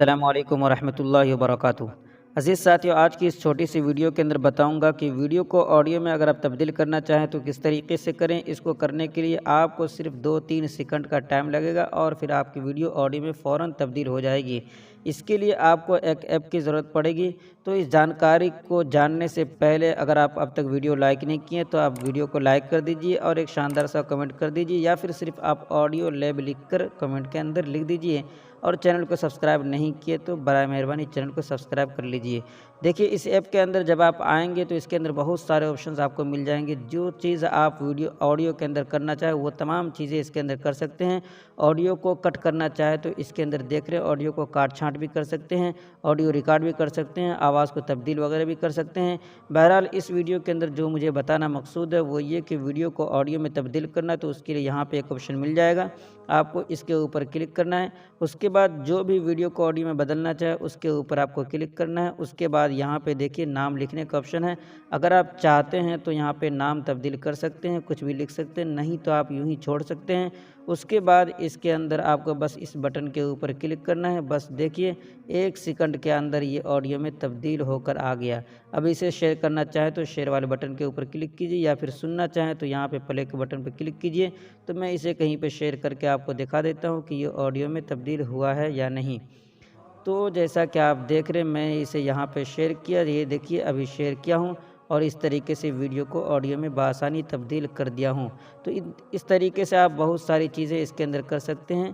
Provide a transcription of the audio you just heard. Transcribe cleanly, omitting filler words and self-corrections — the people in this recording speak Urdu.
السلام علیکم ورحمۃ اللہ وبرکاتہ۔ عزیز ساتھیو، آج کی اس چھوٹی سی ویڈیو کے اندر بتاؤں گا کہ ویڈیو کو آڈیو میں اگر آپ تبدیل کرنا چاہیں تو کس طریقے سے کریں۔ اس کو کرنے کے لیے آپ کو صرف 2-3 سیکنڈ کا ٹائم لگے گا اور پھر آپ کی ویڈیو آڈیو میں فوراً تبدیل ہو جائے گی۔ اس کے لیے آپ کو ایک ایپ کی ضرورت پڑے گی۔ تو اس جانکاری کو جاننے سے پہلے اگر آپ اب تک ویڈیو لائک نہیں کیے تو آپ ویڈیو کو لائک کر دیجئے اور ایک شاندار سا کمنٹ کر دیجئے، یا پھر صرف آپ آڈیو لیب لکھ کر کمنٹ کے اندر لکھ دیجئے، اور چینل کو سبسکرائب نہیں کیے تو برائے مہربانی چینل کو سبسکرائب کر لیجئے۔ دیکھیے، اس ایپ کے اندر جب آپ آئیں گے تو اس کے اندر بہت سارے آپشنز آپ کو مل جائیں گے۔ جو چیز آپ آڈیو کے اندر کرنا چاہیں وہ تمام چیزیں اس کے اندر کر سکتے ہیں۔ آڈیو کو کٹ کرنا چاہے تو اس کے اندر دیکھ رہے ہیں، آڈیو کو کاٹ چھانٹ بھی کر سکتے ہیں، آڈیو ریکارڈ بھی کر سکتے ہیں، آواز کو تبدیل وغیرہ بھی کر سکتے ہیں۔ بہرحال اس ویڈیو کے اندر جو مجھے بتانا مقصود ہے وہ یہ کہ ویڈیو کو آڈیو میں تبدیل کرنا، تو اس کے لیے یہاں پہ ایک آپشن مل جائے گا، آپ کو اس کے اوپر کلک کرنا ہے۔ اس کے بعد جو بھی ویڈیو کو آڈیو میں بدلنا چاہے اس کے اوپر آپ کو کلک کرنا ہے۔ اس کے بعد یہاں پہ دیکھیے نام لکھنے کا آپشن ہے۔ اگر آپ چاہتے ہیں تو یہاں پہ نام تبدیل کر سکتے ہیں، کچھ بھی لکھ سکتے ہیں، نہیں تو آپ یوں ہی چھوڑ سکتے ہیں۔ اس کے بعد اس کے اندر آپ کو بس اس بٹن کے اوپر کلک کرنا ہے۔ بس دیکھیے 1 سیکنڈ کے اندر یہ آڈیو میں تبدیل ہو کر آ گیا۔ اب اسے شیئر کرنا چاہیں تو شیئر والے بٹن کے اوپر کلک کیجیے، یا پھر سننا چاہیں تو یہاں پہ پلے کے بٹن پہ کلک کیجیے۔ تو میں اسے کہیں پہ شیئر کر کے آپ کو دکھا دیتا ہوں کہ یہ آڈیو میں تبدیل ہوا ہے یا نہیں۔ تو جیسا کہ آپ دیکھ رہے ہیں، میں اسے یہاں پہ شیئر کیا، یہ دیکھیے ابھی شیئر کیا ہوں، اور اس طریقے سے ویڈیو کو آڈیو میں بآسانی تبدیل کر دیا ہوں۔ تو اس طریقے سے آپ بہت ساری چیزیں اس کے اندر کر سکتے ہیں۔